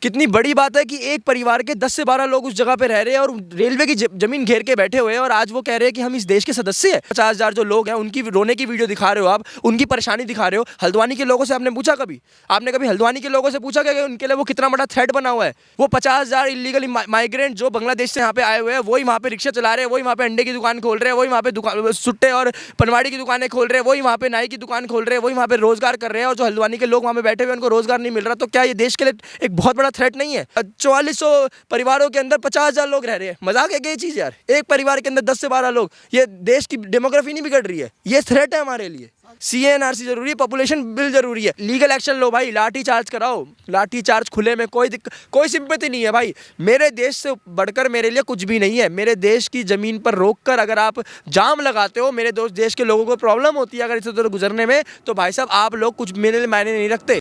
कितनी बड़ी बात है कि एक परिवार के 10 से 12 लोग उस जगह पे रह रहे हैं और रेलवे की जमीन घेर के बैठे हुए हैं और आज वो कह रहे हैं कि हम इस देश के सदस्य हैं। 50,000 जो लोग हैं उनकी रोने की वीडियो दिखा रहे हो आप, उनकी परेशानी दिखा रहे हो। हल्द्वानी के लोगों से आपने पूछा कभी? आपने कभी हल्द्वानी के लोगों से पूछा कि उनके लिए वो कितना बड़ा थ्रेट बना हुआ है? वो 50,000 इलीगल माइग्रेंट जो बांग्लादेश से यहाँ पे आए हुए हैं, वही वहाँ पे रिक्शा चला रहे हैं, वही वहाँ पे अंडे की दुकान खोल रहे हैं, वही वहाँ पे सुट्टे और पनवाड़ी की दुकानें खोल रहे हैं, वही वहाँ पे नाई की दुकान खोल रहे हैं, वही वहाँ पे रोजगार कर रहे हैं। और जो हल्द्वानी के लोग वहाँ पे बैठे हुए उनको रोजगार नहीं मिल रहा, तो क्या ये देश के लिए एक बहुत बड़ा थ्रेट नहीं है? 4400 परिवारों के अंदर 50,000 लोग रह रहे हैं। मजाक है क्या ये चीज़ यार? एक परिवार के अंदर 10 से 12 लोग, ये देश की डेमोग्राफी नहीं बिगड़ रही है? ये थ्रेट है हमारे लिए। CNRC जरूरी है, पॉपुलेशन बिल जरूरी है, लीगल एक्शन लो भाई, लाठी चार्ज कराओ, लाठी चार्ज खुले में, कोई सिंपैथी नहीं है भाई। मेरे देश से बढ़कर मेरे लिए कुछ भी नहीं है। मेरे देश की ज़मीन पर रोक कर अगर आप जाम लगाते हो, मेरे देश के लोगों को प्रॉब्लम होती है अगर इसे उधर गुजरने में, तो भाई साहब आप लोग कुछ मेरे लिए मायने नहीं रखते।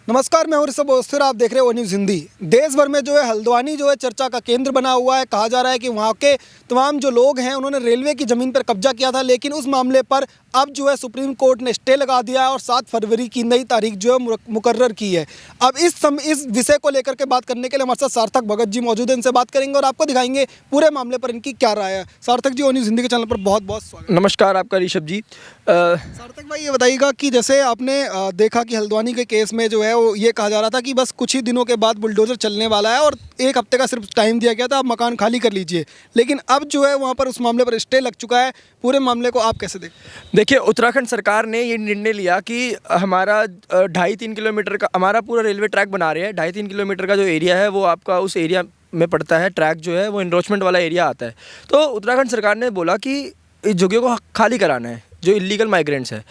नमस्कार, मैं हूं ऋषभ और आप देख रहे हो न्यूज़ हिंदी। देश भर में जो है हल्द्वानी जो है चर्चा का केंद्र बना हुआ है। कहा जा रहा है कि वहां के तमाम जो लोग हैं उन्होंने रेलवे की ज़मीन पर कब्जा किया था, लेकिन उस मामले पर अब जो है सुप्रीम कोर्ट ने स्टे लगा दिया है और 7 फरवरी की नई तारीख जो है मुकर्रर की है। अब इस विषय को लेकर के बात करने के लिए हमारे साथ सार्थक भगत जी मौजूद हैं। इनसे बात करेंगे और आपको दिखाएंगे पूरे मामले पर इनकी क्या राय है। सार्थक जी, न्यूज़ हिंदी के चैनल पर बहुत बहुत स्वागत। नमस्कार आपका ऋषभ जी। सार्थक भाई, ये बताइएगा कि जैसे आपने देखा कि हल्द्वानी के केस में जो है वो ये कहा जा रहा था कि बस कुछ ही दिनों के बाद बुलडोजर चलने वाला है और 1 हफ्ते का सिर्फ टाइम दिया गया था, आप मकान खाली कर लीजिए, लेकिन अब जो है वहाँ पर उस मामले पर स्टे लग चुका है। पूरे मामले को आप कैसे देखते? देखिए, उत्तराखंड सरकार ने ये निर्णय लिया कि हमारा 2.5-3 किलोमीटर का हमारा पूरा रेलवे ट्रैक बना रहे हैं। 2.5-3 किलोमीटर का जो एरिया है वो आपका उस एरिया में पड़ता है। ट्रैक जो है वो एनरोचमेंट वाला एरिया आता है। तो उत्तराखंड सरकार ने बोला कि इस जगह को खाली कराना है जो इलीगल माइग्रेंट्स है।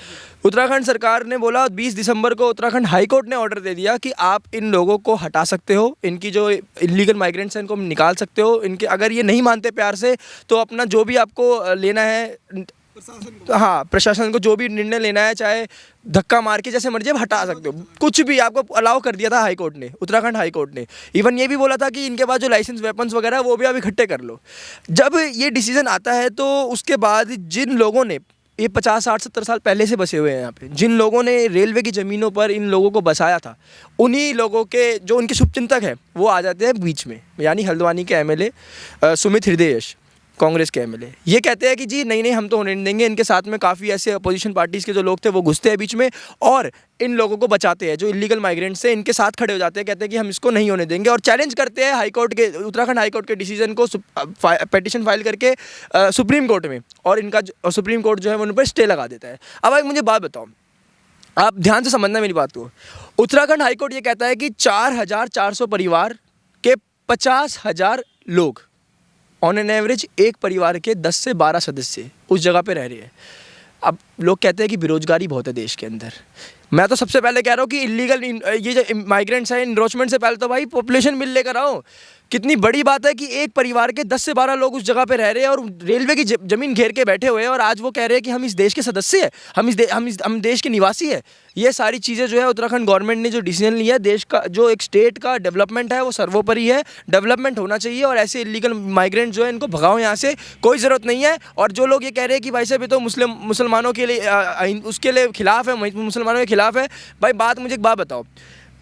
उत्तराखंड सरकार ने बोला 20 दिसंबर को उत्तराखंड हाई कोर्ट ने ऑर्डर दे दिया कि आप इन लोगों को हटा सकते हो, इनकी जो इलीगल माइग्रेंट्स हैं इनको निकाल सकते हो। इनके अगर ये नहीं मानते प्यार से तो अपना जो भी आपको लेना है, प्रशासन को जो भी निर्णय लेना है, चाहे धक्का मार के जैसे मर्जी आप हटा सकते हो, कुछ भी आपको अलाउ कर दिया था हाई कोर्ट ने, उत्तराखंड हाई कोर्ट ने। इवन ये भी बोला था कि इनके पास जो लाइसेंस वेपन्स वगैरह वो भी आप इकट्ठे कर लो। जब ये डिसीजन आता है तो उसके बाद जिन लोगों ने ये 50, 60, 70 साल पहले से बसे हुए हैं यहाँ पे, जिन लोगों ने रेलवे की ज़मीनों पर इन लोगों को बसाया था, उन्हीं लोगों के जो उनके शुभचिंतक हैं वो आ जाते हैं बीच में। यानी हल्द्वानी के MLA सुमित हृदय यश, कांग्रेस के MLA, ये कहते हैं कि जी नहीं हम तो होने नहीं देंगे। इनके साथ में काफ़ी ऐसे अपोजिशन पार्टीज़ के जो लोग थे वो घुसते हैं बीच में और इन लोगों को बचाते हैं। जो इलीगल माइग्रेंट्स हैं इनके साथ खड़े हो जाते हैं, कहते हैं कि हम इसको नहीं होने देंगे और चैलेंज करते हैं हाई कोर्ट के, उत्तराखंड हाई कोर्ट के डिसीजन को पेटिशन फाइल करके सुप्रीम कोर्ट में, और इनका सुप्रीम कोर्ट जो है वो उन पर स्टे लगा देता है। अब एक मुझे बात बताओ, आप ध्यान से समझना मेरी बात को। उत्तराखंड हाई कोर्ट ये कहता है कि 4,400 परिवार के 50,000 लोग ऑन एन एवरेज एक परिवार के 10 से 12 सदस्य उस जगह पे रह रहे हैं। अब लोग कहते हैं कि बेरोजगारी बहुत है देश के अंदर। मैं तो सबसे पहले कह रहा हूँ कि इलीगल ये जो माइग्रेंट्स हैं, इनरोचमेंट से पहले तो भाई पॉपुलेशन बिल लेकर आओ। कितनी बड़ी बात है कि एक परिवार के 10 से 12 लोग उस जगह पे रह रहे हैं और रेलवे की जमीन घेर के बैठे हुए हैं और आज वो कह रहे हैं कि हम इस देश के सदस्य हैं, हम देश के निवासी हैं। ये सारी चीज़ें जो है उत्तराखंड गवर्नमेंट ने जो डिसीजन लिया है, देश का जो एक स्टेट का डेवलपमेंट है वो सर्वोपरि है, डेवलपमेंट होना चाहिए और ऐसे इलीगल माइग्रेंट जो है इनको भगाओ यहाँ से, कोई ज़रूरत नहीं है। और जो लोग ये कह रहे हैं कि भाई साहब ये तो मुसलमानों के लिए उसके लिए खिलाफ है, मुसलमानों के खिलाफ है, भाई मुझे एक बात बताओ,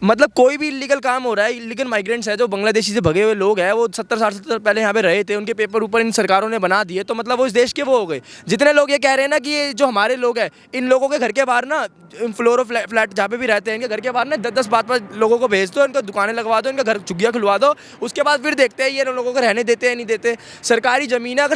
मतलब कोई भी इलीगल काम हो रहा है, इलीगल माइग्रेंट्स है जो बांग्लादेशी से भगे हुए लोग हैं, वो 70-60 साल पहले यहाँ पे रहे थे, उनके पेपर ऊपर इन सरकारों ने बना दिए, तो मतलब वो इस देश के वो हो गए। जितने लोग ये कह रहे हैं ना कि ये जो हमारे लोग हैं, इन लोगों के घर के बाहर ना फ्लोर ऑफ फ्लैट जहाँ पे भी रहते हैं, इनके घर के बाहर ना 10-10, 5-5 लोगों को भेज दो, इनको दुकानें लगवा दो, इनका घर झुग्गियाँ खुलवा दो, उसके बाद फिर देखते हैं ये लोगों को रहने देते हैं नहीं देते। सरकारी ज़मीन है,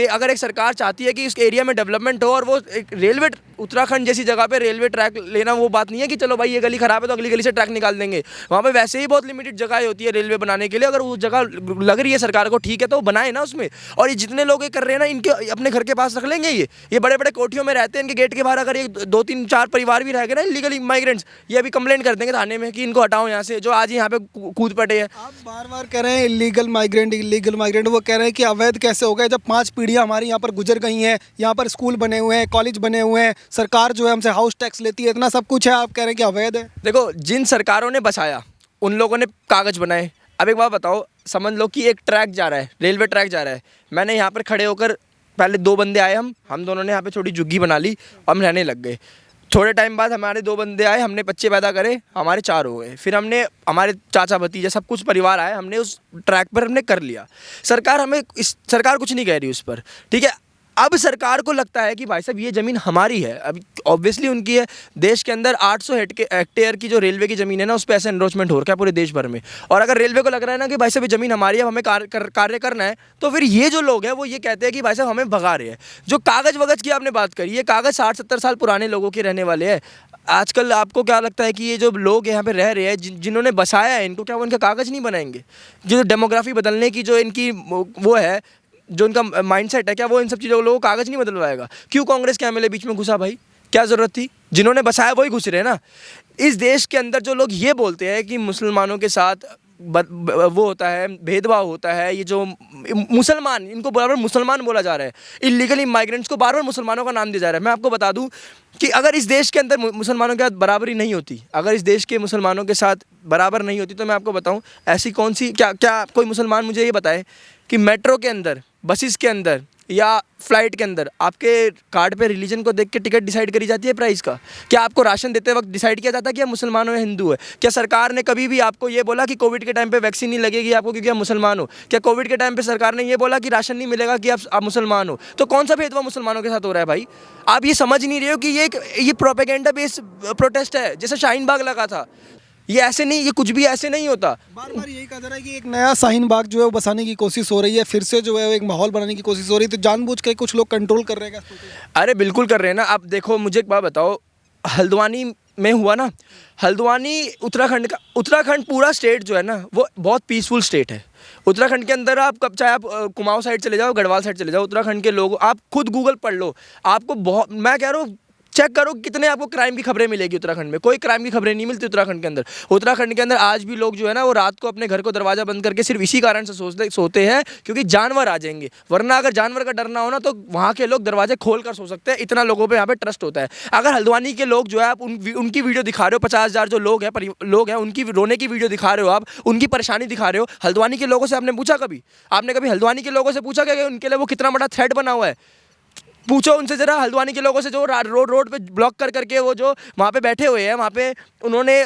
अगर एक सरकार चाहती है कि इस एरिया में डेवलपमेंट हो और वो एक रेलवे, उत्तराखंड जैसी जगह पे रेलवे ट्रैक लेना वो बात नहीं है कि चलो भाई ये गली खराब है तो अगली गली से ट्रैक निकाल देंगे। वहाँ पे वैसे ही बहुत लिमिटेड जगह होती है रेलवे बनाने के लिए, अगर वो जगह लग रही है सरकार को ठीक है तो वो बनाए ना उसमें। और ये जितने लोग ये कर रहे हैं ना, इनके अपने घर के पास रख लेंगे, ये बड़े बड़े कोठियों में रहते हैं, इनके गेट के बाहर अगर ये 2-3-4 परिवार भी रह गए ना इलीगली माइग्रेंट्स, ये अभी कंप्लेंट कर देंगे थाने में कि इनको हटाओ यहाँ से, जो आज यहाँ पे कूद पड़े हैं। आप बार बार कह रहे हैं इलीगल माइग्रेंट, वो कह रहे हैं कि अवैध कैसे हो गए जब 5 पीढ़ियाँ हमारी यहाँ पर गुजर गई हैं, यहाँ पर स्कूल बने हुए हैं, कॉलेज बने हुए हैं, सरकार जो है हमसे हाउस टैक्स लेती है, इतना सब कुछ है, आप कह रहे हैं कि अवैध है। देखो, जिन सरकारों ने बसाया उन लोगों ने कागज़ बनाए। अब एक बात बताओ, समझ लो कि एक ट्रैक जा रहा है, रेलवे ट्रैक जा रहा है, मैंने यहाँ पर खड़े होकर, पहले 2 बंदे आए, हम दोनों ने यहाँ पे छोटी झुग्गी बना ली, हम रहने लग गए। थोड़े टाइम बाद हमारे 2 बंदे आए, हमने बच्चे पैदा करे, हमारे 4 हो गए। फिर हमने हमारे चाचा भतीजे सब कुछ परिवार आए, हमने उस ट्रैक पर हमने कर लिया। सरकार कुछ नहीं कह रही उस पर, ठीक है। अब सरकार को लगता है कि भाई साहब ये ज़मीन हमारी है, अब ऑब्वियसली उनकी है। देश के अंदर 800 हेक्टेयर की जो रेलवे की ज़मीन है ना, उस पर ऐसा एनरोचमेंट हो रखा है पूरे देश भर में। और अगर रेलवे को लग रहा है ना कि भाई साहब ये ज़मीन हमारी है, अब हमें कार्य करना है, तो फिर ये जो लोग हैं वो ये कहते हैं कि भाई साहब हमें भगा रहे हैं। जो कागज़ वगज़ की आपने बात करी, ये कागज़ 60-70 साल पुराने लोगों के रहने वाले हैं। आजकल आपको क्या लगता है कि ये जो लोग यहाँ पे रह रहे हैं, जिन्होंने बसाया है इनको, क्या वो इनका कागज़ नहीं बनाएंगे? जो डेमोग्राफी बदलने की जो इनकी वो है, जो इनका माइंडसेट है, क्या वो इन सब चीज़ों को लोगों कागज़ नहीं बदलवाएगा? क्यों कांग्रेस के एमएलए बीच में घुसा भाई? क्या ज़रूरत थी? जिन्होंने बसाया वही घुस रहे हैं ना। इस देश के अंदर जो लोग ये बोलते हैं कि मुसलमानों के साथ वो होता है, भेदभाव होता है, ये जो मुसलमान, इनको बार बार मुसलमान बोला जा रहा है, इलीगल इमाइग्रेंट्स को बार बार मुसलमानों का नाम दिया जा रहा है। मैं आपको बता दूं कि अगर इस देश के अंदर मुसलमानों के साथ बराबरी नहीं होती, अगर इस देश के मुसलमानों के साथ बराबर नहीं होती, तो मैं आपको बताऊं ऐसी कौन सी, क्या कोई मुसलमान मुझे ये बताए कि मेट्रो के अंदर, बसेस के अंदर या फ्लाइट के अंदर आपके कार्ड पे रिलीजन को देख के टिकट डिसाइड करी जाती है प्राइस का? क्या आपको राशन देते वक्त डिसाइड किया जाता है कि आप मुसलमान हो या हिंदू है? क्या सरकार ने कभी भी आपको ये बोला कि कोविड के टाइम पे वैक्सीन नहीं लगेगी आपको क्योंकि आप मुसलमान हो? क्या कोविड के टाइम पे सरकार ने ये बोला कि राशन नहीं मिलेगा कि आप मुसलमान हो? तो कौन सा भेदभाव मुसलमानों के साथ हो रहा है भाई? आप ये समझ नहीं रहे हो कि ये प्रोपेगेंडा बेस्ड प्रोटेस्ट है, जैसे शाहीन बाग लगा था। ये ऐसे नहीं, ये कुछ भी ऐसे नहीं होता। बार बार यही कहा जा रहा है कि एक नया शाहीन बाग जो है वो बसाने की कोशिश हो रही है, फिर से जो है वो एक माहौल बनाने की कोशिश हो रही है, तो जानबूझ के कुछ लोग कंट्रोल कर रहे हैं क्या? अरे बिल्कुल कर रहे हैं ना। आप देखो, मुझे एक बात बताओ, हल्द्वानी में हुआ ना, हल्द्वानी उत्तराखंड पूरा स्टेट जो है ना, वो बहुत पीसफुल स्टेट है। उत्तराखंड के अंदर आप कब चाहे आप कुमाऊं साइड चले जाओ, गढ़वाल साइड चले जाओ, उत्तराखंड के लोग, आप खुद गूगल पढ़ लो, आपको बहुत, मैं कह रहा हूँ चेक करो कितने आपको क्राइम की खबरें मिलेगी। उत्तराखंड में कोई क्राइम की खबरें नहीं मिलती। उत्तराखंड के अंदर आज भी लोग जो है ना, वो रात को अपने घर को दरवाज़ा बंद करके सिर्फ इसी कारण से सोते हैं क्योंकि जानवर आ जाएंगे। वरना अगर जानवर का डर ना हो ना, तो वहाँ के लोग दरवाजे खोल कर सो सकते हैं। इतना लोगों पे यहाँ पे ट्रस्ट होता है। अगर हल्द्वानी के लोग जो है, आप उनकी वीडियो दिखा रहे हो, 50,000 जो लोग हैं उनकी रोने की वीडियो दिखा रहे हो, आप उनकी परेशानी दिखा रहे हो। हल्द्वानी के लोगों से आपने पूछा कभी? आपने कभी हल्द्वानी के लोगों से पूछा कि उनके लिए वो कितना बड़ा थ्रेट बना हुआ है? पूछो उनसे जरा, हल्द्वानी के लोगों से जो रोड पे ब्लॉक करके वो जो वहाँ पे बैठे हुए हैं, वहाँ पे उन्होंने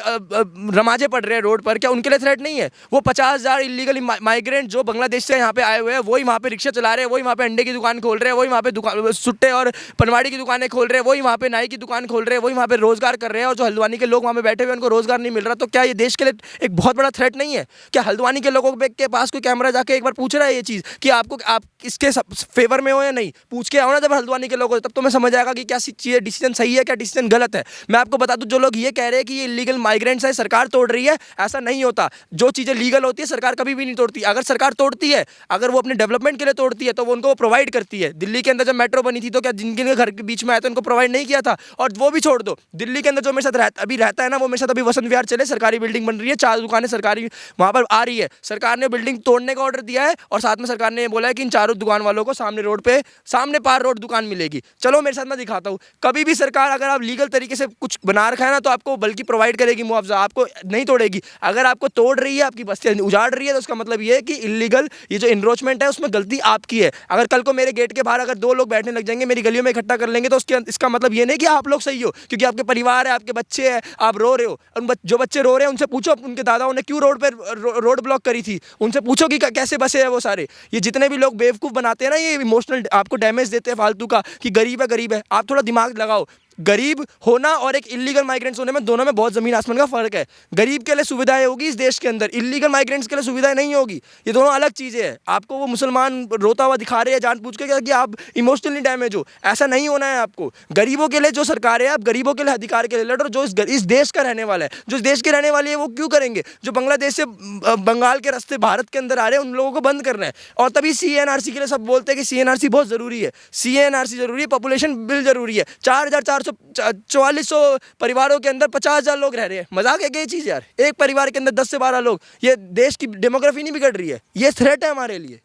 नमाजें पढ़ रहे हैं रोड पर, क्या उनके लिए थ्रेट नहीं है? वो 50,000 इलीगल माइग्रेंट जो बांग्लादेश से यहाँ पे आए हुए हैं, वही वहाँ पे रिक्शा चला रहे हैं, वही वहाँ पे अंडे की दुकान खोल रहे हैं, वही वहाँ पे सुट्टे और पनवाड़ी की दुकानें खोल रहे हैं, वही वहाँ पे नाई की दुकान खोल रहे हैं, वही वहाँ पे रोजगार कर रहे हैं। और जो हल्द्वानी के लोग वहाँ पे बैठे हुए हैं, उनको रोजगार नहीं मिल रहा, तो क्या ये देश के लिए एक बहुत बड़ा थ्रेट नहीं है? क्या हल्द्वानी के लोगों के पास कोई कैमरा जाके एक बार पूछ रहा है ये चीज़ कि आप इसके फेवर में हो या नहीं? पूछ के आओ ना जब हल्द्वानी के लोगों, तब तो समझ आएगा कि क्या चीज़ डिसीजन सही है, क्या डिसीजन गलत है। मैं आपको बता दूं, जो लोग ये कह रहे हैं कि ये इलीगल माइग्रेंट्स है, सरकार तोड़ रही है, ऐसा नहीं होता। जो चीज़ें लीगल होती है सरकार कभी भी नहीं तोड़ती। अगर सरकार तोड़ती है, अगर वो अपने डेवलपमेंट के लिए तोड़ती है, तो वो उनको प्रोवाइड करती है। दिल्ली के अंदर जब मेट्रो बनी थी, तो क्या जिनके घर के बीच में आया था उनको प्रोवाइड नहीं किया था? और वो भी छोड़ दो, दिल्ली के अंदर जो मेरे साथ अभी रहता है ना, वो मेरे साथ अभी वसंत विहार चले, सरकारी बिल्डिंग बन रही है, 4 दुकानें सरकारी वहाँ पर आ रही है। सरकार ने बिल्डिंग तोड़ने का ऑर्डर दिया है और साथ में सरकार ने बोला है कि इन 4 दुकान वालों को सामने रोड पे, सामने पार रोड दुकान मिलेगी। चलो मेरे साथ मैं दिखाता हूँ। कभी भी सरकार अगर आप लीगल तरीके से कुछ बना रखा है ना, तो आपको बल्कि प्रोवाइड करेगी मुआवजा, आपको नहीं तोड़ेगी। अगर आपको तोड़ रही है, आपकी बस्तियां उजाड़ रही है, तो उसका मतलब ये है कि इलीगल ये जो इनरोचमेंट है उसमें गलती आपकी है। अगर कल को मेरे गेट के बाहर अगर 2 लोग बैठने लग जाएंगे, मेरी गलियों में इकट्ठा कर लेंगे, तो इसका मतलब ये नहीं कि आप लोग सही हो, क्योंकि आपके परिवार है, आपके बच्चे हैं, आप रो रहे हो। जो बच्चे रो रहे हैं उनसे पूछो उनके दादाओं ने क्यों रोड ब्लॉक करी थी, उनसे पूछो कि कैसे बसे हैं वो सारे। ये जितने भी लोग बेवकूफ़ बनाते हैं ना, ये इमोशनल आपको डैमेज देते हैं फालतू का, कि गरीब है। आप थोड़ा दिमाग लगाओ। गरीब होना और एक इलीगल माइग्रेंट्स होने में, दोनों में बहुत ज़मीन आसमान का फ़र्क है। गरीब के लिए सुविधाएं होगी इस देश के अंदर, इलीगल माइग्रेंट्स के लिए सुविधाएं नहीं होगी। ये दोनों अलग चीज़ें हैं। आपको वो मुसलमान रोता हुआ दिखा रहे हैं जानबूझ के कि आप इमोशनली डैमेज हो, ऐसा नहीं होना है आपको। गरीबों के लिए जो सरकार है, आप गरीबों के लिए अधिकार के लिए लड़ो। जो इस देश का रहने वाला है, जो इस देश के रहने वाली है, वो क्यों करेंगे? जो बांग्लादेश से बंगाल के रास्ते भारत के अंदर आ रहे हैं, उन लोगों को बंद करना है। और तभी CNRC के लिए सब बोलते हैं कि CNRC बहुत ज़रूरी है, CNRC ज़रूरी है, पॉपुलेशन बिल ज़रूरी है। 4400 परिवारों के अंदर 50,000 लोग रह रहे हैं। मजाक है क्या ये चीज़ यार? एक परिवार के अंदर 10 से 12 लोग, ये देश की डेमोग्राफी नहीं बिगड़ रही है? ये थ्रेट है हमारे लिए।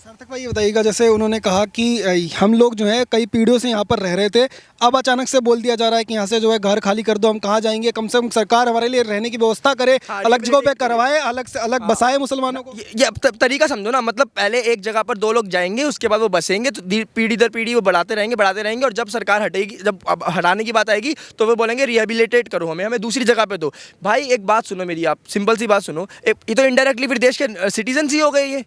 सार्थक भाई ये बताइएगा, जैसे उन्होंने कहा कि हम लोग जो है कई पीढ़ियों से यहाँ पर रह रहे थे, अब अचानक से बोल दिया जा रहा है कि यहाँ से जो है घर खाली कर दो, हम कहाँ जाएंगे, कम से कम सरकार हमारे लिए रहने की व्यवस्था करे, हाँ, अलग जगहों पे rehabilitate करे। करवाए, अलग से अलग बसाए मुसलमानों को। ये अब तरीका समझो ना, मतलब पहले एक जगह पर दो लोग जाएंगे, उसके बाद वो बसेंगे, तो पीढ़ी दर पीढ़ी वो बढ़ाते रहेंगे, और जब सरकार हटेगी, जब अब हटाने की बात आएगी तो वो बोलेंगे रिहेबिलिटेट करो, हमें हमें दूसरी जगह पे दो। भाई एक बात सुनो मेरी, आप सिंपल सी बात सुनो, ये तो इनडायरेक्टली फिर देश के सिटीजन ही हो गए, ये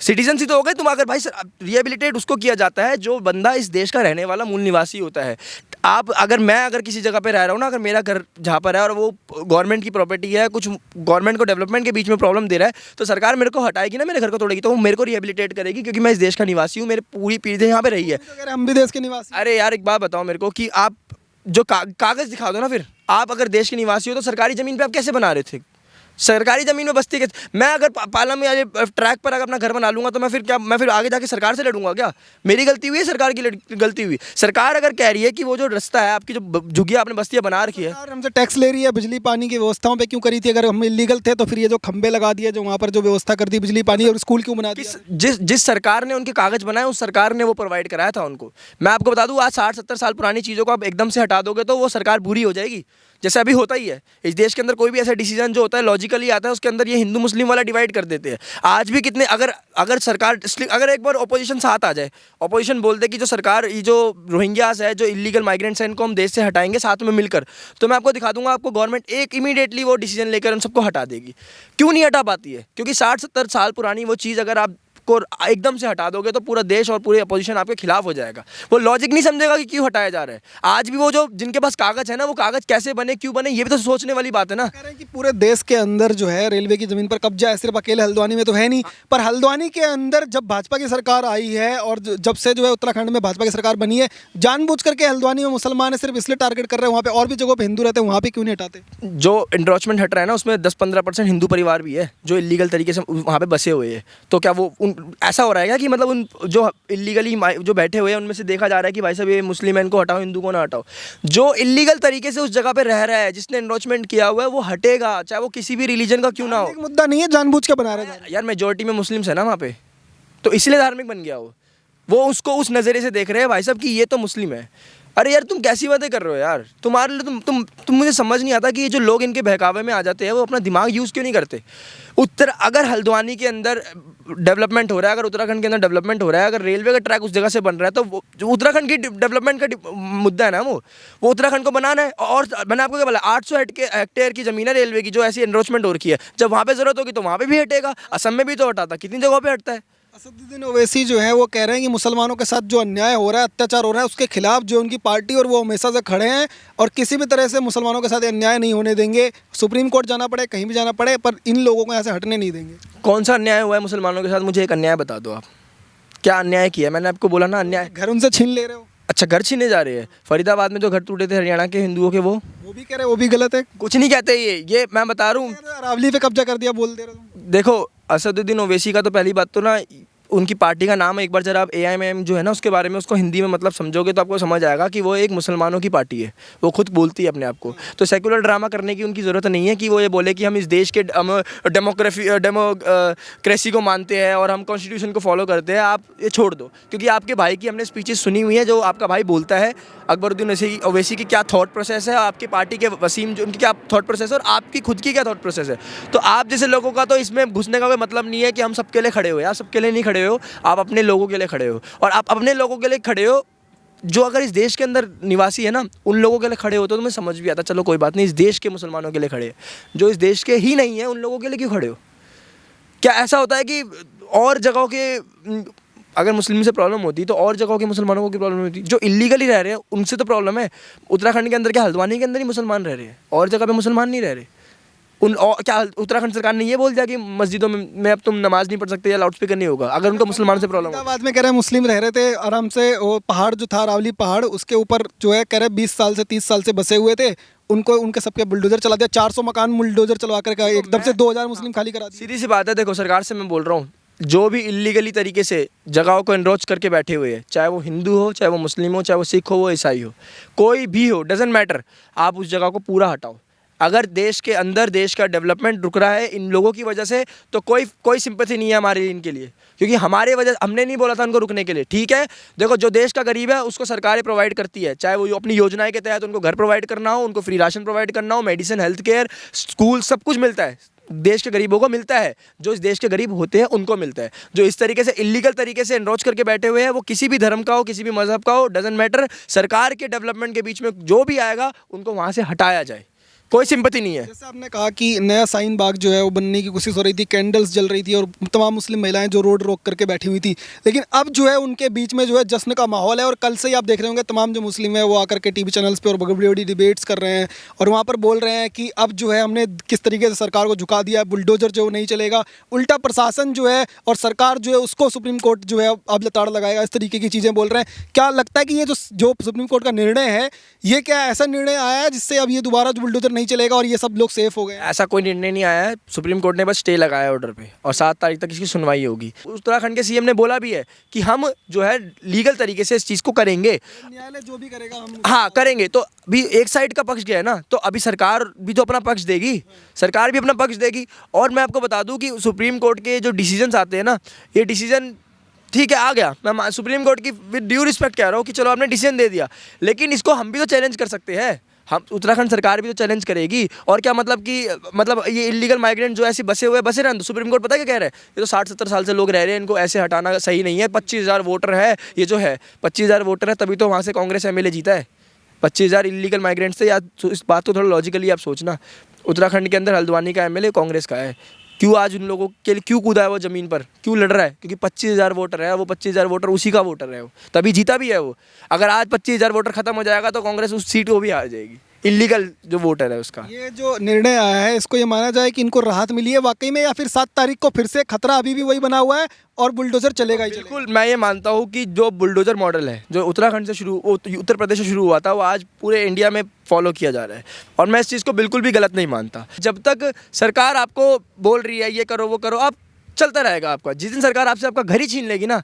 सिटीजन ही तो हो गए तुम। अगर भाई रिहेबिलिटेट उसको किया जाता है जो बंदा इस देश का रहने वाला मूल निवासी होता है। आप अगर किसी जगह पे रह रहा हूँ ना, अगर मेरा घर जहाँ पर है और वो गवर्नमेंट की प्रॉपर्टी है, कुछ गवर्नमेंट को डेवलपमेंट के बीच में प्रॉब्लम दे रहा है, तो सरकार मेरे को हटाएगी ना, मेरे घर को तोड़ेगी, तो वो मेरे को रिहेबिलिटेट करेगी, क्योंकि मैं इस देश का निवासी हूँ, मेरी पूरी पीढ़ी यहाँ पे रही है। तो कह रहे हम भी देश के निवासी। अरे यार एक बात बताओ मेरे को कि आप जो कागज़ दिखा दो ना, फिर आप अगर देश के निवासी हो तो सरकारी ज़मीन पे आप कैसे बना रहे थे? सरकारी ज़मीन में बस्ती के मैं अगर पालम में या ट्रैक पर अगर अपना घर बना लूँगा तो मैं फिर आगे जाके सरकार से लड़ूंगा क्या? मेरी गलती हुई है, सरकार की गलती हुई? सरकार अगर कह रही है कि वो जो रास्ता है आपकी, जो झुग्गियाँ आपने बस्तियाँ बना रखी है, सरकार हमसे टैक्स ले रही है, बिजली पानी की व्यवस्थाओं पे क्यों करी थी? अगर हम इलीगल थे तो फिर ये जो खंबे लगा दिए, जो वहाँ पर जो व्यवस्था कर दी बिजली पानी, और स्कूल क्यों बना दिया? जिस सरकार ने उनके कागज़ बनाए, उस सरकार ने वो प्रोवाइड कराया था उनको। मैं आपको बता दूँ, आज 60-70 साल पुरानी चीज़ों को आप एकदम से हटा दोगे तो वो सरकार बुरी हो जाएगी, जैसे अभी होता ही है इस देश के अंदर। कोई भी ऐसा डिसीजन जो होता है लॉजिकली आता है, उसके अंदर ये हिंदू मुस्लिम वाला डिवाइड कर देते हैं। आज भी कितने अगर सरकार, अगर एक बार ऑपोजिशन साथ आ जाए, ऑपोजिशन बोल दे कि जो सरकार, ये जो रोहिंग्यास है, जो इलीगल माइग्रेंट्स हैं, इनको हम देश से हटाएंगे साथ में मिलकर, तो मैं आपको दिखा दूंगा, आपको गवर्नमेंट एक इमीडिएटली वो डिसीजन लेकर उन सबको हटा देगी। क्यों नहीं हटा पाती है? क्योंकि 60-70 साल पुरानी वो चीज़ अगर आप को एकदम से हटा दोगे तो पूरा देश और पूरी अपोजिशन आपके खिलाफ हो जाएगा। वो लॉजिक नहीं समझेगा कि क्यों हटाया जा रहा है। आज भी वो जो जिनके पास कागज है ना, वो कागज कैसे बने, क्यों बने, ये भी तो सोचने वाली बात है ना। कह रहे हैं कि पूरे देश के अंदर जो है रेलवे की जमीन पर कब्जा है, सिर्फ अकेले हल्द्वानी में तो है नहीं, पर हल्द्वानी के अंदर जब भाजपा की सरकार आई है और जब से जो है उत्तराखंड में भाजपा की सरकार बनी है, जानबूझ करके हल्द्वानी में मुसलमान है सिर्फ इसलिए टारगेट कर रहे हैं, वहाँ पे और भी जगहों पे हिंदू रहते हैं, वहाँ पे क्यों नहीं हटाते? जो इंट्रोचमेंट हट रहा है ना, उसमें 10-15% हिंदू परिवार भी है जो इलीगल तरीके से वहाँ पे बसे हुए हैं। तो क्या वो ऐसा हो रहा है कि मतलब उन जो इलीगली जो बैठे हुए हैं उनमें से देखा जा रहा है कि भाई साहब ये मुस्लिम है, इनको हटाओ, हिंदू को ना हटाओ? जो इलीगल तरीके से उस जगह पे रह रहा है, जिसने एनरोचमेंट किया हुआ है, वो हटेगा, चाहे वो किसी भी रिलीजन का क्यों ना हो। एक मुद्दा नहीं है, जानबूझ के बना रहे हैं। यार मेजोरिटी में मुस्लिम्स है ना वहाँ पे, तो इसलिए धार्मिक बन गया वो उसको उस नज़रिए से देख रहे हैं भाई साहब कि ये तो मुस्लिम है। अरे यार तुम कैसी बातें कर रहे हो यार? तुम्हारे लिए तुम मुझे समझ नहीं आता कि ये जो लोग इनके बहकावे में आ जाते हैं वो अपना दिमाग यूज़ क्यों नहीं करते। अगर हल्द्वानी के अंदर डेवलपमेंट हो रहा है, अगर उत्तराखंड के अंदर डेवलपमेंट हो रहा है, अगर रेलवे का ट्रैक उस जगह से बन रहा है, तो वो जो उत्तराखंड की डेवलपमेंट का मुद्दा है ना, वो उत्तराखंड को बनाना है। और मैंने आपको क्या बोला, 800 हेक्टेयर की ज़मीन है रेलवे की जो ऐसी एनरोचमेंट हो रखी है, जब वहाँ पे ज़रूरत होगी तो वहाँ पे भी हटेगा। असम में भी तो हटाता, कितनी जगहों पर हटता है। असदुद्दीन ओवैसी जो है वो कह रहे हैं कि मुसलमानों के साथ जो अन्याय हो रहा है, अत्याचार हो रहा है, उसके खिलाफ जो उनकी पार्टी और वो हमेशा से खड़े हैं और किसी भी तरह से मुसलमानों के साथ अन्याय नहीं होने देंगे। सुप्रीम कोर्ट जाना पड़े, कहीं भी जाना पड़े, पर इन लोगों को यहाँ से हटने नहीं देंगे। कौन सा अन्याय हुआ है मुसलमानों के साथ? मुझे एक अन्याय बता दो आप, क्या अन्याय किया है? मैंने आपको बोला ना अन्याय। घर उनसे छीन ले रहे हो। अच्छा, घर छीने जा रहे हैं? फरीदाबाद में जो घर टूटे थे हरियाणा के हिंदुओं के, वो भी कह रहे वो भी गलत है। कुछ नहीं कहते ये मैं बता रहा हूँ। अरावली पे कब्जा कर दिया बोल दे रहे हो। देखो असदुद्दीन ओवैसी का तो पहली बात तो ना, उनकी पार्टी का नाम है, एक बार जरा आप AIM जो है ना उसके बारे में उसको हिंदी में मतलब समझोगे तो आपको समझ आएगा कि वो एक मुसलमानों की पार्टी है। वो खुद बोलती है अपने आप को। तो सेकुलर ड्रामा करने की उनकी ज़रूरत नहीं है कि वो ये बोले कि हम इस देश के डेमोक्रेसी को मानते हैं और हम कॉन्स्टिट्यूशन को फॉलो करते हैं। आप ये छोड़ दो, क्योंकि आपके भाई की हमने स्पीचेस सुनी हुई है, जो आपका भाई बोलता है अकबरुद्दीन ओवैसी की क्या थॉट प्रोसेस है, आपकी पार्टी के वसीम जो उनकी क्या थॉट प्रोसेस है और आपकी खुद की क्या थॉट प्रोसेस है। तो आप जैसे लोगों का तो इसमें घुसने का कोई मतलब नहीं है कि हम सबके लिए खड़े हो। आप सबके लिए नहीं खड़े हो, आप अपने लोगों के लिए खड़े हो। और आप अपने लोगों के लिए खड़े हो जो अगर इस देश के अंदर निवासी है ना, उन लोगों के लिए खड़े हो तो तुम्हें समझ भी आता, चलो कोई बात नहीं, इस देश के मुसलमानों के लिए खड़े हैं। जो इस देश के ही नहीं है उन लोगों के लिए क्यों खड़े हो? क्या ऐसा होता है कि और जगहों के अगर मुस्लिम से प्रॉब्लम होती तो और जगहों के मुसलमानों को की प्रॉब्लम होती? जो इलीगली रह रहे हैं उनसे तो प्रॉब्लम है। उत्तराखंड के अंदर क्या हल्द्वानी के अंदर ही मुसलमान रह रहे हैं, और जगह पे मुसलमान नहीं रह रहे? क्या उत्तराखंड सरकार ने ये बोल दिया कि मस्जिदों में अब तुम नमाज नहीं पढ़ सकते या लाउड स्पीकर नहीं होगा अगर उनको मुसलमान से प्रॉब्लम हो? बाद में कह रहे हैं मुस्लिम रह रहे थे आराम से, वो पहाड़ जो था अरावली पहाड़, उसके ऊपर जो है कह रहे 20 साल से 30 साल से बसे हुए थे, उनको उनके सबके बुलडोजर चला दिया। 400 मकान बुलडोजर चलवा कर एकदम से 2000 मुस्लिम खाली करा दिए। सीधी सी बात है, देखो सरकार से मैं बोल रहा हूँ, जो भी इलीगली तरीके से जगहों को एनरोच करके बैठे हुए हैं, चाहे वो हिंदू हो, चाहे वो मुस्लिम हो, चाहे वो सिख हो, वो ईसाई हो, कोई भी हो, डजेंट मैटर, आप उस जगह को पूरा हटाओ। अगर देश के अंदर देश का डेवलपमेंट रुक रहा है इन लोगों की वजह से, तो कोई सिंपैथी नहीं है हमारी इनके लिए, क्योंकि हमारे वजह हमने नहीं बोला था उनको रुकने के लिए। ठीक है, देखो जो देश का गरीब है उसको सरकारें प्रोवाइड करती है, चाहे वो अपनी योजनाएं के तहत उनको घर प्रोवाइड करना हो, उनको फ्री राशन प्रोवाइड करना हो, मेडिसिन, हेल्थ केयर, स्कूल, सब कुछ मिलता है, देश के गरीबों को मिलता है। जो इस देश के गरीब होते हैं उनको मिलता है। जो इस तरीके से इलीगल तरीके से एनरोच करके बैठे हुए हैं, वो किसी भी धर्म का हो, किसी भी मजहब का हो, डजेंट मैटर, सरकार के डेवलपमेंट के बीच में जो भी आएगा उनको वहाँ से हटाया जाए, कोई सिंपैथी नहीं है। जैसे आपने कहा कि नया शाहीन बाग जो है वो बनने की कोशिश हो रही थी, कैंडल्स जल रही थी और तमाम मुस्लिम महिलाएं जो रोड रोक करके बैठी हुई थी, लेकिन अब जो है उनके बीच में जो है जश्न का माहौल है। और कल से ही आप देख रहे होंगे तमाम जो मुस्लिम है वो आकर के टीवी चैनल्स पे और बड़ी बड़ी डिबेट्स कर रहे हैं और वहाँ पर बोल रहे हैं कि अब जो है हमने किस तरीके से सरकार को झुका दिया है, बुलडोजर जो नहीं चलेगा, उल्टा प्रशासन जो है और सरकार जो है उसको सुप्रीम कोर्ट जो है अब लताड़ लगाएगा, इस तरीके की चीज़ें बोल रहे हैं। क्या लगता है कि ये जो सुप्रीम कोर्ट का निर्णय है, ये क्या ऐसा निर्णय आया है जिससे अब ये दोबारा जो बुलडोजर नहीं चलेगा और ये सब लोग सेफ हो गए? ऐसा कोई निर्णय नहीं आया है, सुप्रीम कोर्ट ने बस स्टे लगाया है ऑर्डर पे और 7 तारीख तक इसकी सुनवाई होगी। उत्तराखंड के सीएम ने बोला भी है कि हम जो है लीगल तरीके से इस चीज़ को करेंगे, न्यायालय जो भी करेगा हम हाँ करेंगे। तो अभी एक साइड का पक्ष गया है ना, तो अभी सरकार भी तो अपना पक्ष देगी, सरकार भी अपना पक्ष देगी। और मैं आपको बता दूं कि सुप्रीम कोर्ट के जो डिसीजंस आते हैं ना, ये डिसीजन ठीक है आ गया, मैं सुप्रीम कोर्ट की विद ड्यू रिस्पेक्ट कह रहा हूँ कि चलो आपने डिसीजन दे दिया, लेकिन इसको हम भी तो चैलेंज कर सकते हैं, हम उत्तराखंड सरकार भी तो चैलेंज करेगी। और क्या मतलब कि ये इलीगल माइग्रेंट जो ऐसे बसे रहने, तो सुप्रीम कोर्ट पता है क्या कह रहा है, ये तो 60-70 साल से लोग रह रहे हैं, इनको ऐसे हटाना सही नहीं है। 25,000 वोटर है, ये जो है 25,000 वोटर है, तभी तो वहाँ से कांग्रेस एमएलए जीता है 25,000 इलीगल माइग्रेंट से। या इस बात को थोड़ा लॉजिकली आप सोचना, उत्तराखंड के अंदर हल्द्वानी का एमएलए कांग्रेस का है, क्यों आज उन लोगों के लिए क्यों कूदा है वो ज़मीन पर, क्यों लड़ रहा है? क्योंकि 25,000 वोटर है, वो 25,000 वोटर उसी का वोटर है, वो तभी जीता भी है वो। अगर आज 25,000 वोटर खत्म हो जाएगा तो कांग्रेस उस सीट को भी हार जाएगी, इलीगल जो वोटर है उसका। ये जो निर्णय आया है इसको ये माना जाए कि इनको राहत मिली है वाकई में, या फिर 7 तारीख को फिर से खतरा अभी भी वही बना हुआ है और बुलडोजर चलेगा ही चलेगा? बिल्कुल, मैं ये मानता हूँ कि जो बुलडोजर मॉडल है जो उत्तराखंड से उत्तर प्रदेश से शुरू हुआ था, वो आज पूरे इंडिया में फॉलो किया जा रहा है और मैं इस चीज़ को बिल्कुल भी गलत नहीं मानता। जब तक सरकार आपको बोल रही है ये करो वो करो, आप चलता रहेगा आपका। जिस दिन सरकार आपसे आपका घर ही छीन लेगी ना,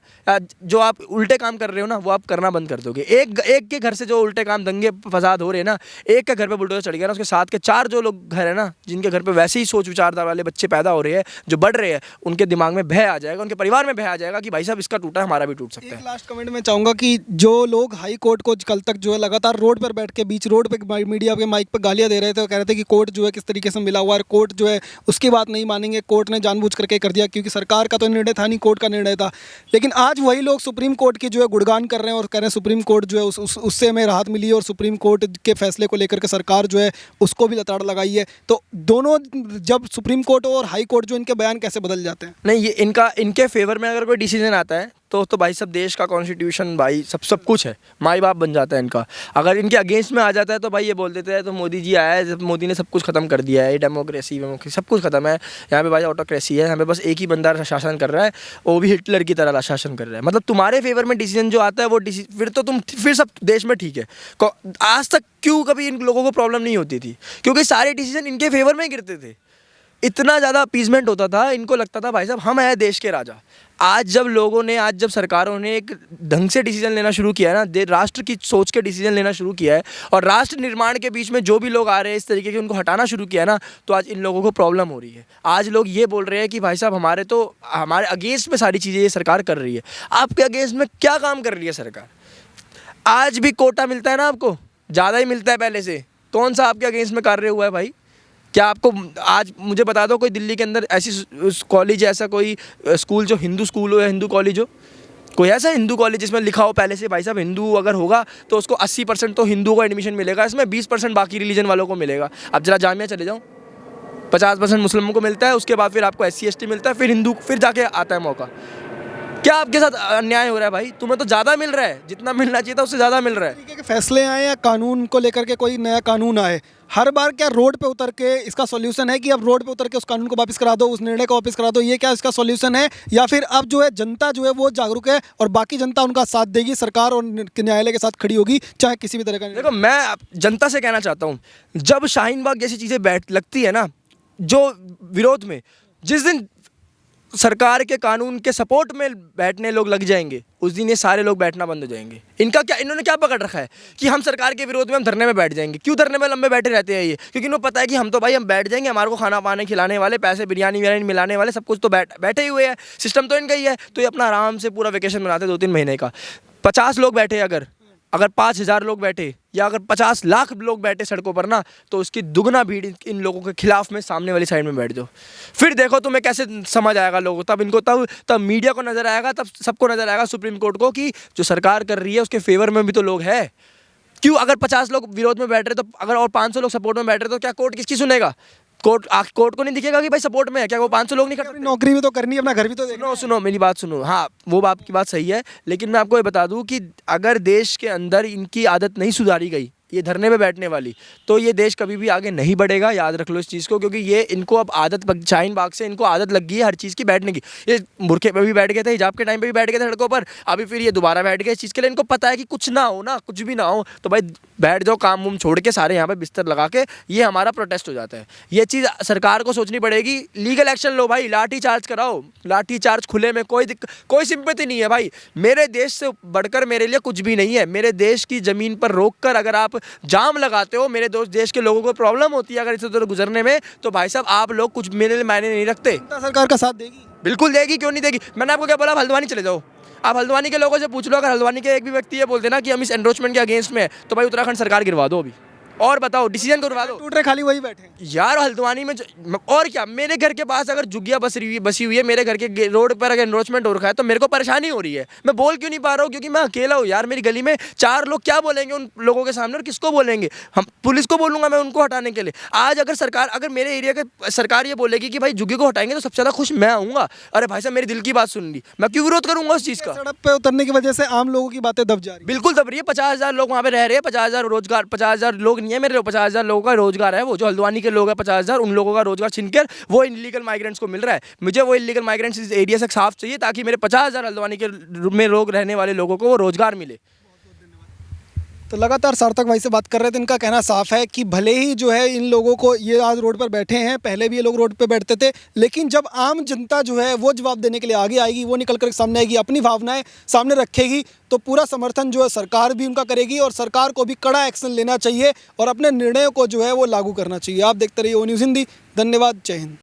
जो आप उल्टे काम कर रहे हो ना वो आप करना बंद कर दोगे। एक के घर से जो उल्टे काम, दंगे फसाद हो रहे हैं ना, एक के घर पे बुलडोजर चढ़ गया ना, उसके साथ के 4 जो लोग घर है ना, जिनके घर पे वैसे ही सोच विचारधारा वाले बच्चे पैदा हो रहे हैं, जो बढ़ रहे हैं, उनके दिमाग में भय आ जाएगा, उनके परिवार में भय आ जाएगा कि भाई साहब इसका टूटा हमारा भी टूट सकता है। एक लास्ट कमेंट में चाहूँगा कि जो लोग हाई कोर्ट को कल तक जो है लगातार रोड पर बैठ के बीच रोड पे मीडिया के माइक पर गालियाँ दे रहे थे, कह रहे थे कि कोर्ट जो है किस तरीके से मिला हुआ है, कोर्ट जो है उसकी बात नहीं मानेंगे, कोर्ट ने जानबूझ करके कर दिया क्योंकि सरकार का तो निर्णय था नहीं, कोर्ट का निर्णय था। लेकिन आज वही लोग सुप्रीम कोर्ट की जो है गुणगान कर रहे हैं और कह रहे हैं सुप्रीम कोर्ट जो है उससे हमें राहत मिली और सुप्रीम कोर्ट के फैसले को लेकर के सरकार जो है उसको भी लताड़ लगाई है। तो दोनों, जब सुप्रीम कोर्ट और हाई कोर्ट जो इनके बयान कैसे बदल जाते हैं? नहीं, ये इनके फेवर में अगर कोई डिसीजन आता है तो भाई सब देश का कॉन्स्टिट्यूशन भाई सब कुछ है, माई बाप बन जाता है इनका। अगर इनके अगेंस्ट में आ जाता है तो भाई ये बोल देते हैं तो मोदी जी आया है, जब मोदी ने सब कुछ खत्म कर दिया है, डेमोक्रेसी सब कुछ खत्म है यहाँ पे भाई, ऑटोक्रेसी है यहाँ पे, बस एक ही बंदा शासन कर रहा है, वो भी हिटलर की तरह शासन कर रहा है। मतलब तुम्हारे फेवर में डिसीजन जो आता है वो फिर तो तुम फिर सब देश में ठीक है। आज तक क्यों कभी इन लोगों को प्रॉब्लम नहीं होती थी? क्योंकि सारे डिसीजन इनके फेवर में गिरते थे, इतना ज़्यादा अपीजमेंट होता था, इनको लगता था भाई साहब हम हैं देश के राजा। आज जब सरकारों ने एक ढंग से डिसीजन लेना शुरू किया है ना, राष्ट्र की सोच के डिसीजन लेना शुरू किया है और राष्ट्र निर्माण के बीच में जो भी लोग आ रहे हैं इस तरीके के, उनको हटाना शुरू किया है ना, तो आज इन लोगों को प्रॉब्लम हो रही है। आज लोग ये बोल रहे हैं कि भाई साहब हमारे अगेंस्ट में सारी चीज़ें ये सरकार कर रही है। आपके अगेंस्ट में क्या काम कर रही है सरकार? आज भी कोटा मिलता है ना आपको, ज़्यादा ही मिलता है पहले से। कौन सा आपके अगेंस्ट में कार्य हुआ है भाई? क्या आपको आज मुझे बता दो कोई दिल्ली के अंदर ऐसी कॉलेज, ऐसा कोई स्कूल जो हिंदू स्कूल हो या हिंदू कॉलेज हो, कोई ऐसा हिंदू कॉलेज जिसमें लिखा हो पहले से भाई साहब हिंदू अगर होगा तो उसको 80% तो हिंदुओं को एडमिशन मिलेगा, इसमें 20% बाकी रिलीजन वालों को मिलेगा। अब जरा जामिया चले जाओ, 50% मुस्लिमों को मिलता है, उसके बाद फिर आपको SC ST मिलता है, फिर हिंदू, फिर जाके आता है मौका। क्या आपके साथ अन्याय हो रहा है भाई? तुम्हें तो ज़्यादा मिल रहा है, जितना मिलना चाहिए था उससे ज़्यादा मिल रहा है। तरीके के फैसले आए या कानून को लेकर के कोई नया कानून आए, हर बार क्या रोड पे उतर के इसका सॉल्यूशन है कि अब रोड पे उतर के उस कानून को वापस करा दो, उस निर्णय को वापस करा दो, ये क्या इसका सॉल्यूशन है? या फिर अब जो है जनता जो है वो जागरूक है और बाकी जनता उनका साथ देगी, सरकार और न्यायालय के साथ खड़ी होगी चाहे किसी भी तरह का? देखो, मैं जनता से कहना चाहता हूँ, जब शाहीन बाग जैसी चीज़ें लगती है ना जो विरोध में, जिस दिन सरकार के कानून के सपोर्ट में बैठने लोग लग जाएंगे, उस दिन ये सारे लोग बैठना बंद हो जाएंगे। इनका क्या, इन्होंने क्या पकड़ रखा है कि हम सरकार के विरोध में हम धरने में बैठ जाएंगे। क्यों धरने में लंबे बैठे रहते हैं ये? क्योंकि इन्हें पता है कि हम तो भाई हम बैठ जाएंगे, हमारे को खाना पानी खिलाने वाले, पैसे बिरयानी विरयानी मिलाने वाले सब कुछ तो बैठे ही हुए हैं, सिस्टम तो इनका ही है। तो ये अपना आराम से पूरा वेकेशन मनाते 2-3 महीने का। 50 लोग बैठे, अगर 5,000 लोग बैठे या अगर 50 लाख लोग बैठे सड़कों पर ना, तो उसकी दुगना भीड़ इन लोगों के खिलाफ में सामने वाली साइड में बैठ जाओ। फिर देखो तुम्हें कैसे समझ आएगा लोगों, तब मीडिया को नजर आएगा, तब सबको नजर आएगा सुप्रीम कोर्ट को कि जो सरकार कर रही है उसके फेवर में भी तो लोग हैं। क्यों, अगर 50 लोग विरोध में बैठ रहे तो अगर और 500 लोग सपोर्ट में बैठ रहे तो क्या कोर्ट किसकी सुनेगा? कोर्ट को नहीं दिखेगा कि भाई सपोर्ट में है, क्या वो 500 लोग नहीं कर सकते? नौकरी भी तो करनी है, अपना घर भी तो देखना सुनो मेरी बात सुनो। हाँ, वो आपकी बात सही है, लेकिन मैं आपको ये बता दूं कि अगर देश के अंदर इनकी आदत नहीं सुधारी गई, ये धरने पे बैठने वाली, तो ये देश कभी भी आगे नहीं बढ़ेगा। याद रख लो इस चीज़ को, क्योंकि ये इनको अब आदत, शाहीन बाग से इनको आदत लग गई है हर चीज़ की बैठने की। ये बुरखे पे भी बैठ गए थे, हिजाब के टाइम पे भी बैठ गए थे सड़कों पर, अभी फिर ये दोबारा बैठ गए इस चीज़ के लिए। इनको पता है कि कुछ ना हो ना, कुछ भी ना हो, तो भाई बैठ जाओ, काम वाम छोड़ के सारे यहाँ पे बिस्तर लगा के, ये हमारा प्रोटेस्ट हो जाता है। ये चीज़ सरकार को सोचनी पड़ेगी। लीगल एक्शन लो भाई, लाठी चार्ज कराओ, लाठी चार्ज खुले में, कोई सिंपैथी नहीं है भाई। मेरे देश से बढ़कर मेरे लिए कुछ भी नहीं है। मेरे देश की ज़मीन पर रोक कर अगर आप जाम लगाते हो, मेरे देश के लोगों को प्रॉब्लम होती है अगर इसे उधर गुजरने में, तो भाई साहब आप लोग कुछ मेरे लिए मायने नहीं रखते। सरकार का साथ देगी? बिल्कुल देगी, क्यों नहीं देगी। मैंने आपको क्या बोला, हल्द्वानी चले जाओ, आप हल्द्वानी के लोगों से पूछ लो, अगर हल्द्वानी के एक भी व्यक्ति ये बोलते ना कि हम इस एनरोचमेंट के अगेंस्ट में है, तो भाई उत्तराखंड सरकार गिरवा दो अभी, और बताओ डिसीजन करवा दो। टूट रहे खाली वही बैठे हैं। यार हल्द्वानी में और क्या, मेरे घर के पास अगर झुग्गियाँ बसी हुई है, मेरे घर के रोड पर अगर एनरोचमेंट हो रखा है, तो मेरे को परेशानी हो रही है। मैं बोल क्यों नहीं पा रहा हूँ? क्योंकि मैं अकेला हूँ यार। मेरी गली में 4 लोग क्या बोलेंगे उन लोगों के सामने, और किसको बोलेंगे? हम पुलिस को बोलूँगा मैं उनको हटाने के लिए। आज अगर मेरे एरिया के सरकार ये बोलेगी कि भाई झुग्गी को हटाएंगे, तो सबसे ज़्यादा खुश मैं आऊँगा। अरे भाई साहब, मेरी दिल की बात सुन ली, मैं क्यों विरोध करूँगा उस चीज़ का? सड़क पे उतरने की वजह से आम लोगों की बातें दब जा रही है। बिल्कुल दब रही है। 50,000 लोग वहाँ पे रह रहे हैं, 50,000 रोजगार, 50,000 लोग नहीं है मेरे, 50,000 लोगों का रोजगार है। वो जो हल्द्वानी के लोग हैं 50,000, उन लोगों का रोजगार छीनकर वो इनलीगल माइग्रेंट्स को मिल रहा है। मुझे वो इनलीगल माइग्रेंट्स इस एरिया से साफ चाहिए, ताकि मेरे 50,000 हल्द्वानी के में लोग रहने वाले लोगों को वो रोजगार मिले। तो लगातार सार्थक भाई से बात कर रहे थे। इनका कहना साफ है कि भले ही जो है इन लोगों को, ये आज रोड पर बैठे हैं, पहले भी ये लोग रोड पर बैठते थे, लेकिन जब आम जनता जो है वो जवाब देने के लिए आगे आएगी, वो निकल कर सामने आएगी, अपनी भावनाएं सामने रखेगी, तो पूरा समर्थन जो है सरकार भी उनका करेगी, और सरकार को भी कड़ा एक्शन लेना चाहिए और अपने निर्णयों को जो है वो लागू करना चाहिए। आप देखते रहिए ओ न्यूज़ हिंदी। धन्यवाद। जय हिंद।